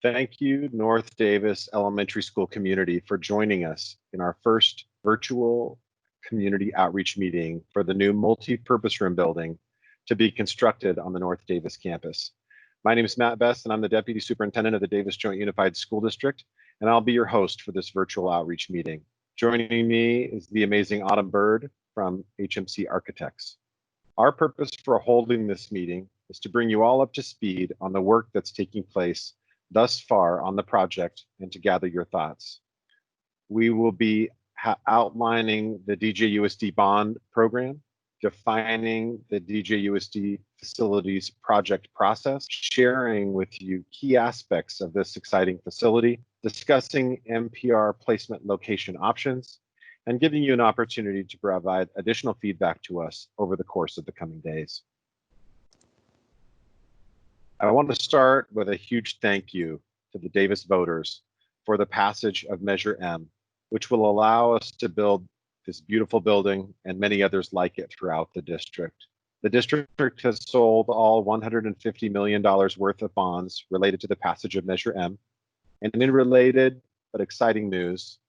Thank you, North Davis Elementary School community, for joining us in our first virtual community outreach meeting for the new multi-purpose room building to be constructed on the North Davis campus. My name is Matt Best, and I'm the Deputy Superintendent of the Davis Joint Unified School District, and I'll be your host for this virtual outreach meeting. Joining me is the amazing Autumn Bird from HMC Architects. Our purpose for holding this meeting is to bring you all up to speed on the work that's taking place thus far on the project and to gather your thoughts. We will be outlining the DJUSD bond program, defining the DJUSD facilities project process, sharing with you key aspects of this exciting facility, discussing MPR placement location options, and giving you an opportunity to provide additional feedback to us over the course of the coming days. I want to start with a huge thank you to the Davis voters for the passage of Measure M, which will allow us to build this beautiful building and many others like it throughout the district. The district has sold all $150 million worth of bonds related to the passage of Measure M. And in related but exciting news,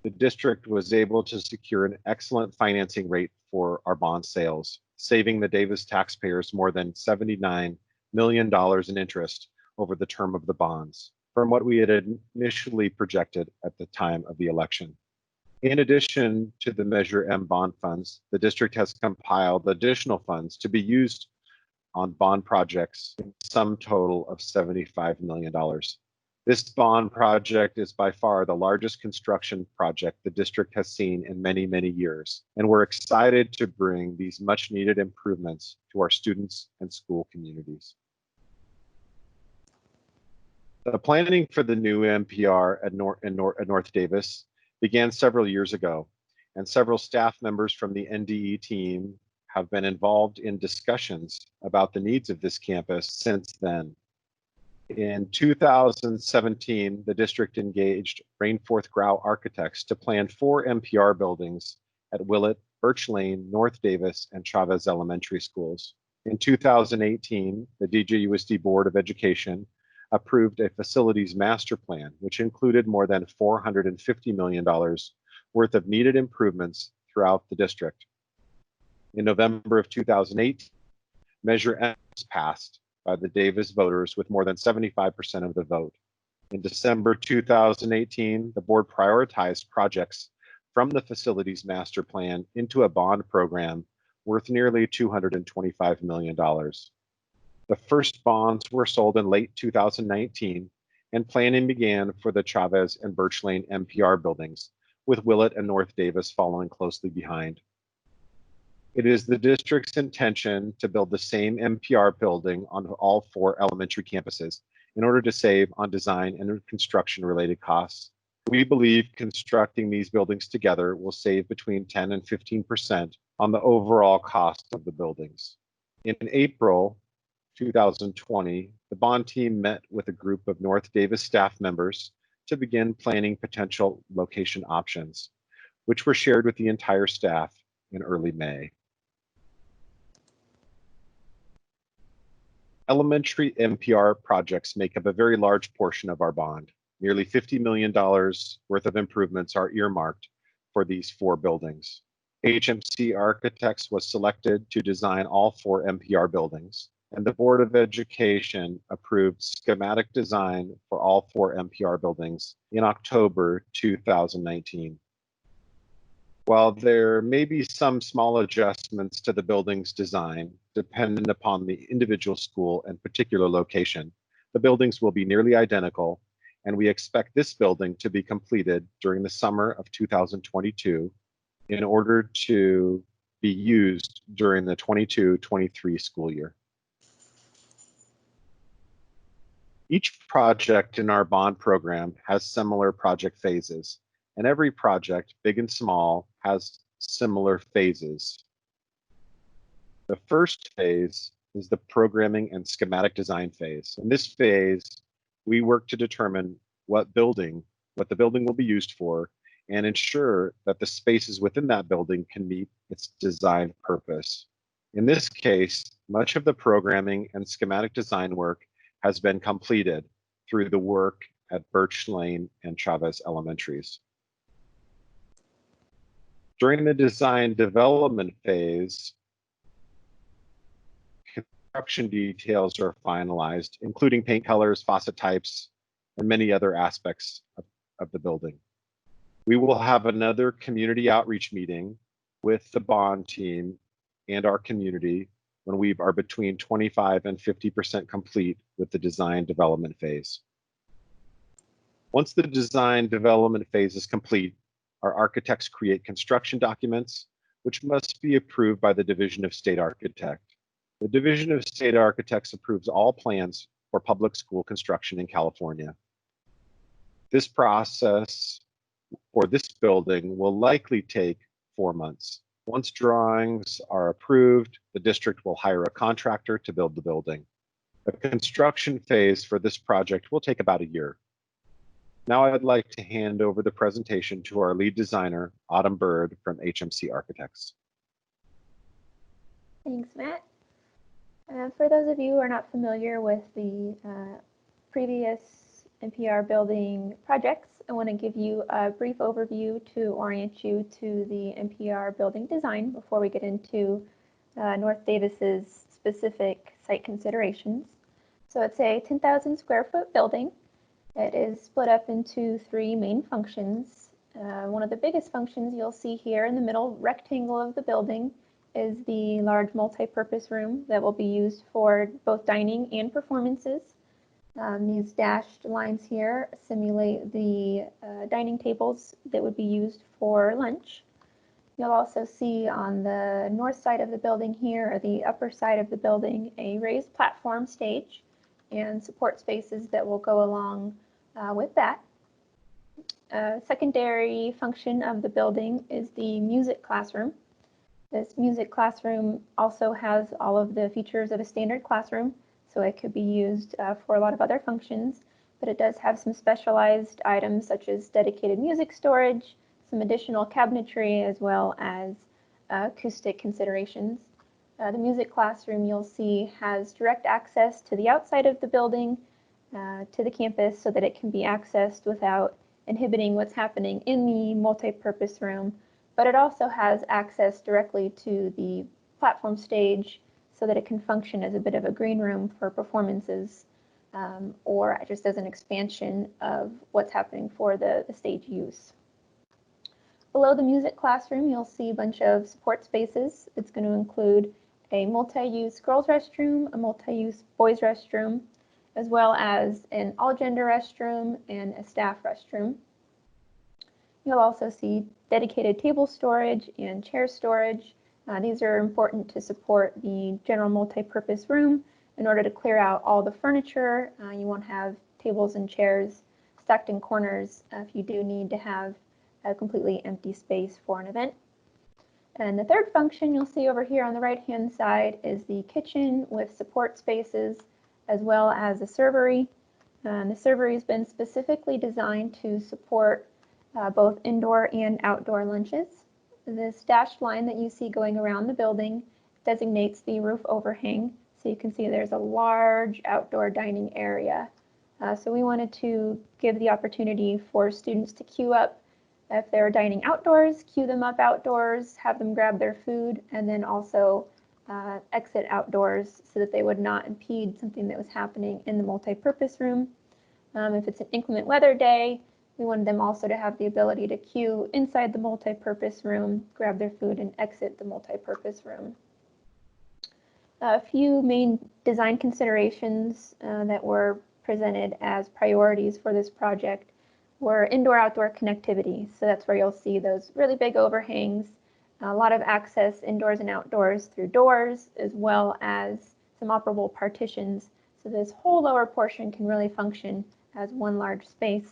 the district was able to secure an excellent financing rate for our bond sales, saving the Davis taxpayers more than $79 million in interest over the term of the bonds from what we had initially projected at the time of the election. In addition to the Measure M bond funds, the district has compiled additional funds to be used on bond projects in sum total of $75 million. This bond project is by far the largest construction project the district has seen in many, many years, and we're excited to bring these much needed improvements to our students and school communities. The planning for the new MPR at North Davis began several years ago, and several staff members from the NDE team have been involved in discussions about the needs of this campus since then. In 2017, the district engaged Rainforth Grau Architects to plan 4 MPR buildings at Willett, Birch Lane, North Davis, and Chavez Elementary Schools. In 2018, the DJUSD Board of Education approved a facilities master plan, which included more than $450 million worth of needed improvements throughout the district. In November of 2008, Measure M was passed by the Davis voters with more than 75% of the vote. In December 2018, the board prioritized projects from the facilities master plan into a bond program worth nearly $225 million. The first bonds were sold in late 2019, and planning began for the Chavez and Birch Lane MPR buildings, with Willett and North Davis following closely behind. It is the district's intention to build the same MPR building on all 4 elementary campuses in order to save on design and construction related costs. We believe constructing these buildings together will save between 10 and 15% on the overall cost of the buildings. In April 2020, the bond team met with a group of North Davis staff members to begin planning potential location options, which were shared with the entire staff in early May. Elementary MPR projects make up a very large portion of our bond. Nearly $50 million worth of improvements are earmarked for these 4 buildings. HMC Architects was selected to design all 4 MPR buildings, and the Board of Education approved schematic design for all 4 MPR buildings in October 2019. While there may be some small adjustments to the building's design, dependent upon the individual school and particular location, the buildings will be nearly identical, and we expect this building to be completed during the summer of 2022 in order to be used during the 22-23 school year. Each project in our bond program has similar project phases, and every project, big and small, has similar phases. The first phase is the programming and schematic design phase. In this phase, we work to determine what the building will be used for, and ensure that the spaces within that building can meet its design purpose. In this case, much of the programming and schematic design work has been completed through the work at Birch Lane and Chavez Elementaries. During the design development phase, construction details are finalized, including paint colors, faucet types, and many other aspects of the building. We will have another community outreach meeting with the bond team and our community when we are between 25 and 50% complete with the design development phase. Once the design development phase is complete, our architects create construction documents, which must be approved by the Division of State Architect. The Division of State Architects approves all plans for public school construction in California. This process for this building will likely take 4 months. Once drawings are approved, the district will hire a contractor to build the building. The construction phase for this project will take about a year. Now I'd like to hand over the presentation to our lead designer, Autumn Bird from HMC Architects. Thanks, Matt. For those of you who are not familiar with the previous MPR building projects, I want to give you a brief overview to orient you to the MPR building design before we get into North Davis's specific site considerations. So it's a 10,000 square foot building. It is split up into 3 main functions. One of the biggest functions you'll see here in the middle rectangle of the building is the large multi-purpose room that will be used for both dining and performances. These dashed lines here simulate the dining tables that would be used for lunch. You'll also see on the north side of the building here, or the upper side of the building, a raised platform stage and support spaces that will go along with that. Secondary function of the building is the music classroom. This music classroom also has all of the features of a standard classroom, so it could be used for a lot of other functions, but it does have some specialized items such as dedicated music storage, some additional cabinetry, as well as acoustic considerations. The music classroom, you'll see, has direct access to the outside of the building, to the campus, so that it can be accessed without inhibiting what's happening in the multi-purpose room, but it also has access directly to the platform stage so that it can function as a bit of a green room for performances, or just as an expansion of what's happening for the stage use. Below the music classroom, you'll see a bunch of support spaces. It's going to include a multi-use girls' restroom, a multi-use boys' restroom, as well as an all-gender restroom and a staff restroom. You'll also see dedicated table storage and chair storage. These are important to support the general multi-purpose room. In order to clear out all the furniture, you won't have tables and chairs stacked in corners if you do need to have a completely empty space for an event. And the third function you'll see over here on the right-hand side is the kitchen with support spaces, as well as a servery. The servery has been specifically designed to support both indoor and outdoor lunches. This dashed line that you see going around the building designates the roof overhang. So you can see there's a large outdoor dining area. So we wanted to give the opportunity for students to queue up. If they're dining outdoors, queue them up outdoors, have them grab their food, and then also exit outdoors so that they would not impede something that was happening in the multi-purpose room. If it's an inclement weather day, we wanted them also to have the ability to queue inside the multi-purpose room, grab their food, and exit the multi-purpose room. A few main design considerations that were presented as priorities for this project were indoor-outdoor connectivity. So that's where you'll see those really big overhangs, a lot of access indoors and outdoors through doors, as well as some operable partitions. So this whole lower portion can really function as one large space.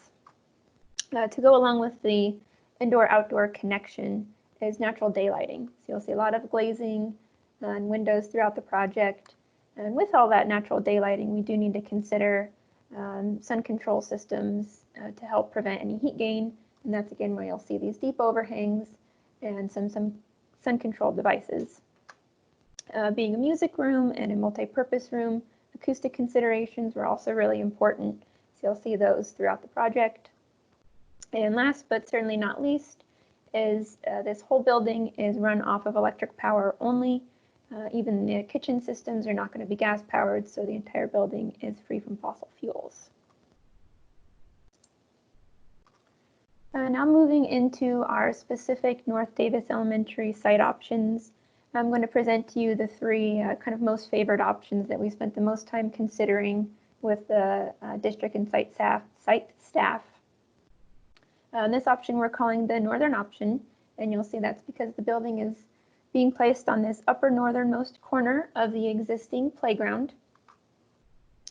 To go along with the indoor-outdoor connection is natural daylighting. So you'll see a lot of glazing and windows throughout the project. And with all that natural daylighting, we do need to consider sun control systems to help prevent any heat gain. And that's again where you'll see these deep overhangs and some sun control devices. Being a music room and a multi-purpose room, acoustic considerations were also really important. So you'll see those throughout the project. And last but certainly not least is this whole building is run off of electric power only. Even the kitchen systems are not going to be gas powered, so the entire building is free from fossil fuels. Now moving into our specific North Davis Elementary site options, I'm going to present to you the three kind of most favored options that we spent the most time considering with the district and site staff. This option we're calling the northern option, and you'll see that's because the building is being placed on this upper northernmost corner of the existing playground.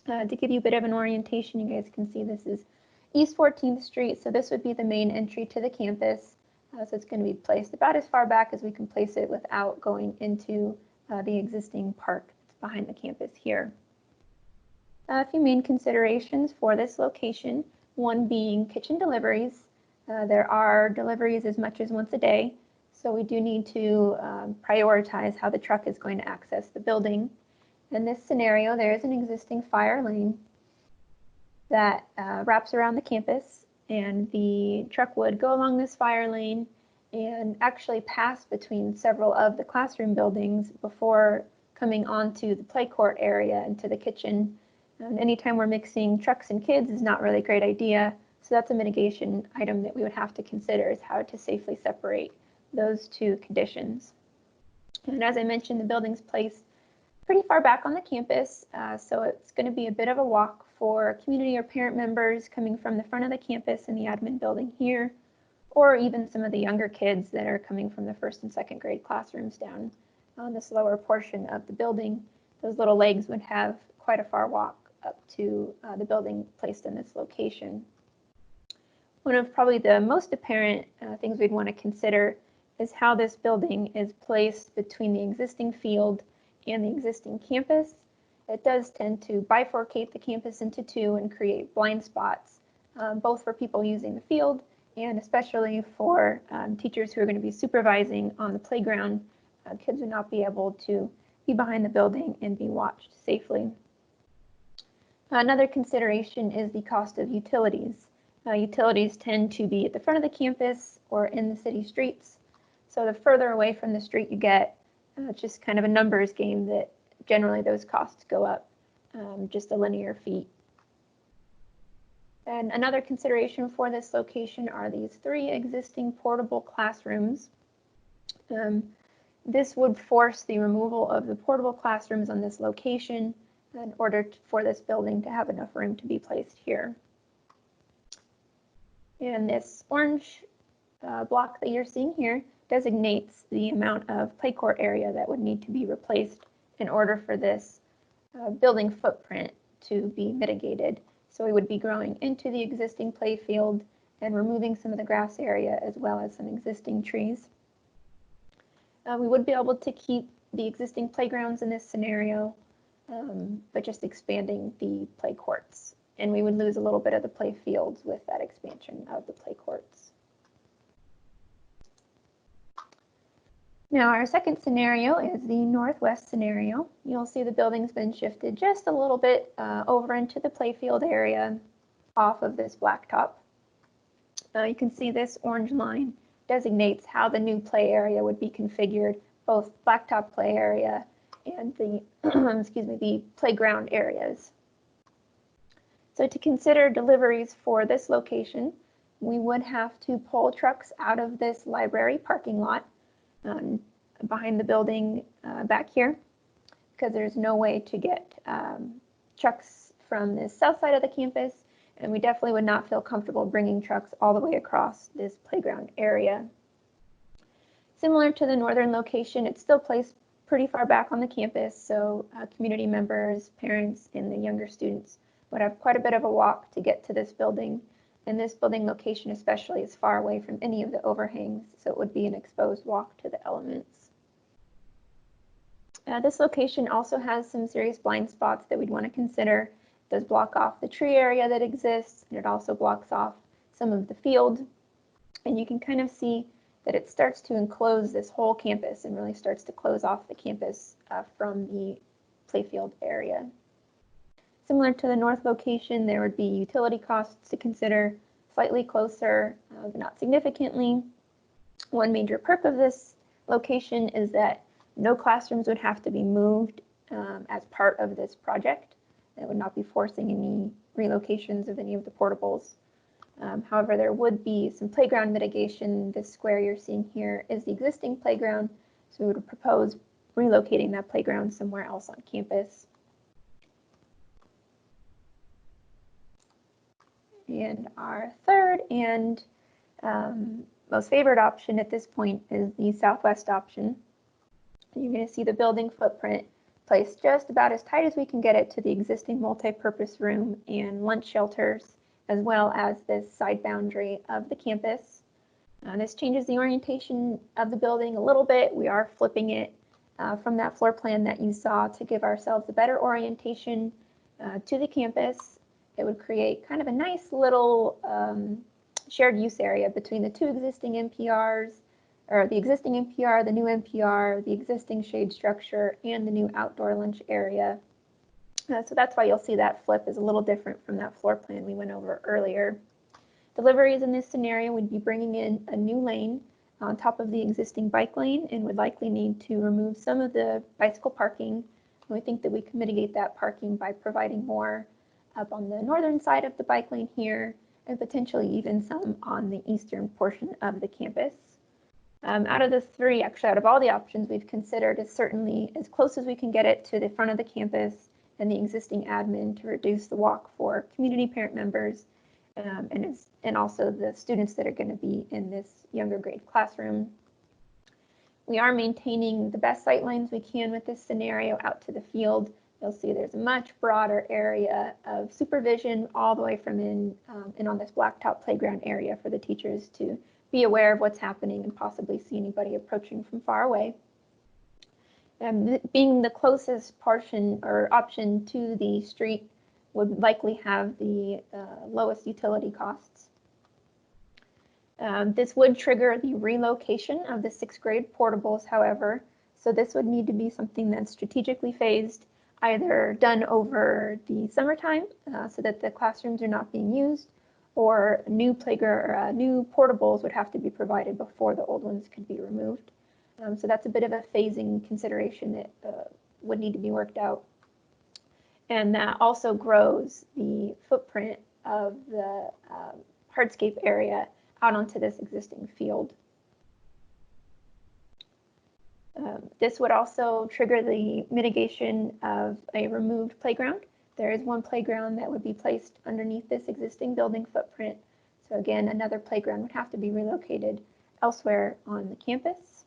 To give you a bit of an orientation, you guys can see this is East 14th Street, so this would be the main entry to the campus. So it's going to be placed about as far back as we can place it without going into the existing park that's behind the campus here. A few main considerations for this location, one being kitchen deliveries. There are deliveries as much as once a day, so we do need to prioritize how the truck is going to access the building. In this scenario, there is an existing fire lane that wraps around the campus, and the truck would go along this fire lane and actually pass between several of the classroom buildings before coming onto the play court area and to the kitchen. And anytime we're mixing trucks and kids is not really a great idea, so that's a mitigation item that we would have to consider, is how to safely separate those two conditions. And as I mentioned, the building's placed pretty far back on the campus, so it's going to be a bit of a walk for community or parent members coming from the front of the campus in the admin building here, or even some of the younger kids that are coming from the first and second grade classrooms down on this lower portion of the building. Those little legs would have quite a far walk up to the building placed in this location. One of probably the most apparent things we'd want to consider is how this building is placed between the existing field and the existing campus. It does tend to bifurcate the campus into two and create blind spots, both for people using the field and especially for teachers who are going to be supervising on the playground. Kids would not be able to be behind the building and be watched safely. Another consideration is the cost of utilities. Utilities tend to be at the front of the campus or in the city streets. So the further away from the street you get, it's just kind of a numbers game that generally those costs go up just a linear feet. And another consideration for this location are these three existing portable classrooms. This would force the removal of the portable classrooms on this location in order for this building to have enough room to be placed here. And this orange block that you're seeing here designates the amount of play court area that would need to be replaced in order for this building footprint to be mitigated. So we would be growing into the existing play field and removing some of the grass area as well as some existing trees. We would be able to keep the existing playgrounds in this scenario, but just expanding the play courts. And we would lose a little bit of the play fields with that expansion of the play courts. Now our second scenario is the northwest scenario. You'll see the building's been shifted just a little bit over into the playfield area off of this blacktop. You can see this orange line designates how the new play area would be configured, both blacktop play area and the the playground areas. So to consider deliveries for this location, we would have to pull trucks out of this library parking lot behind the building back here, because there's no way to get trucks from the south side of the campus, and we definitely would not feel comfortable bringing trucks all the way across this playground area. Similar to the northern location, it's still placed pretty far back on the campus, so community members, parents, and the younger students would have quite a bit of a walk to get to this building. And this building location especially is far away from any of the overhangs, so it would be an exposed walk to the elements. This location also has some serious blind spots that we'd want to consider. It does block off the tree area that exists, and it also blocks off some of the field. And you can kind of see that it starts to enclose this whole campus and really starts to close off the campus from the playfield area. Similar to the north location, there would be utility costs to consider, slightly closer, but not significantly. One major perk of this location is that no classrooms would have to be moved as part of this project. It would not be forcing any relocations of any of the portables. However, there would be some playground mitigation. This square you're seeing here is the existing playground, so we would propose relocating that playground somewhere else on campus. And our third and most favored option at this point is the southwest option. You're going to see the building footprint placed just about as tight as we can get it to the existing multi-purpose room and lunch shelters, as well as this side boundary of the campus. This changes the orientation of the building a little bit. We are flipping it from that floor plan that you saw to give ourselves a better orientation to the campus. It would create kind of a nice little shared use area between the two existing MPRs, or the existing MPR, the new MPR, the existing shade structure, and the new outdoor lunch area. So that's why you'll see that flip is a little different from that floor plan we went over earlier. Deliveries in this scenario would be bringing in a new lane on top of the existing bike lane and would likely need to remove some of the bicycle parking. We think that we can mitigate that parking by providing more up on the northern side of the bike lane here, and potentially even some on the eastern portion of the campus. Out of the three, actually out of all the options we've considered, is certainly as close as we can get it to the front of the campus and the existing admin to reduce the walk for community parent members and also the students that are going to be in this younger grade classroom. We are maintaining the best sight lines we can with this scenario out to the field. You'll see there's a much broader area of supervision all the way from in on this blacktop playground area for the teachers to be aware of what's happening and possibly see anybody approaching from far away. Being the closest portion or option to the street would likely have the lowest utility costs. This would trigger the relocation of the 6th grade portables, however, so this would need to be something that's strategically phased, either done over the summertime so that the classrooms are not being used, or new portables would have to be provided before the old ones could be removed. So that's a bit of a phasing consideration that would need to be worked out. And that also grows the footprint of the hardscape area out onto this existing field. This would also trigger the mitigation of a removed playground. There is one playground that would be placed underneath this existing building footprint. So again, another playground would have to be relocated elsewhere on the campus.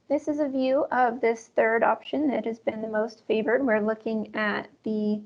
This is a view of this third option that has been the most favored. We're looking at the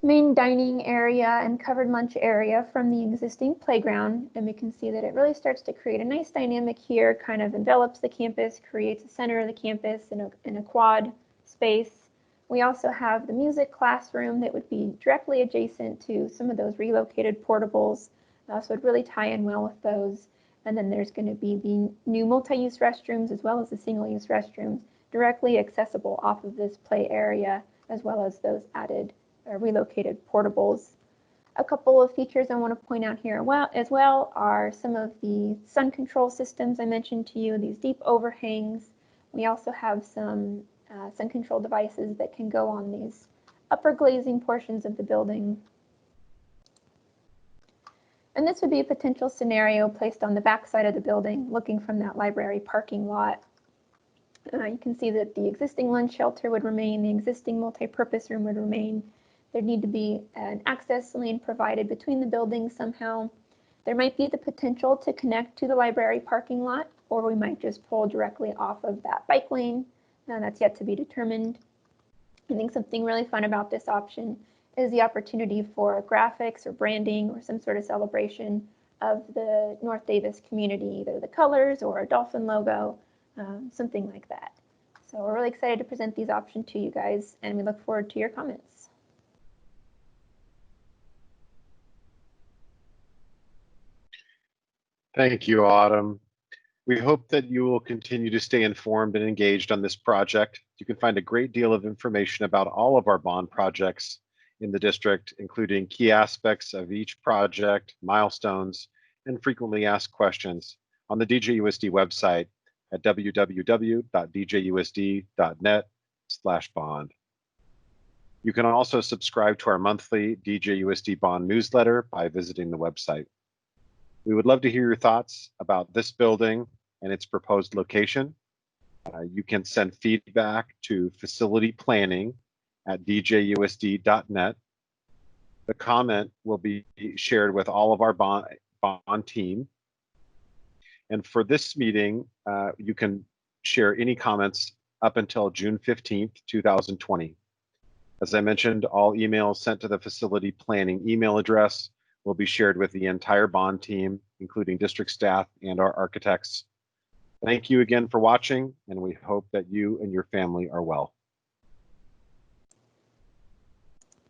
main dining area and covered lunch area from the existing playground, and we can see that it really starts to create a nice dynamic here, kind of envelops the campus, creates a center of the campus in a quad space. We also have the music classroom that would be directly adjacent to some of those relocated portables, so it'd really tie in well with those. And then there's going to be the new multi-use restrooms as well as the single-use restrooms directly accessible off of this play area, as well as those added relocated portables. A couple of features I want to point out here as well are some of the sun control systems I mentioned to you, these deep overhangs. We also have some sun control devices that can go on these upper glazing portions of the building. And this would be a potential scenario placed on the back side of the building, looking from that library parking lot. You can see that the existing lunch shelter would remain, the existing multi-purpose room would remain. There'd need to be an access lane provided between the buildings somehow. There might be the potential to connect to the library parking lot, or we might just pull directly off of that bike lane. That's yet to be determined. I think something really fun about this option is the opportunity for graphics or branding or some sort of celebration of the North Davis community, either the colors or a dolphin logo, something like that. So we're really excited to present these options to you guys, and we look forward to your comments. Thank you, Autumn. We hope that you will continue to stay informed and engaged on this project. You can find a great deal of information about all of our bond projects in the district, including key aspects of each project, milestones, and frequently asked questions on the DJUSD website at www.djusd.net/bond. You can also subscribe to our monthly DJUSD bond newsletter by visiting the website. We would love to hear your thoughts about this building and its proposed location. You can send feedback to facilityplanning@djusd.net. The comment will be shared with all of our bond team. And for this meeting, you can share any comments up until June 15th, 2020. As I mentioned, all emails sent to the facility planning email address will be shared with the entire bond team, including district staff and our architects. Thank you again for watching, and we hope that you and your family are well.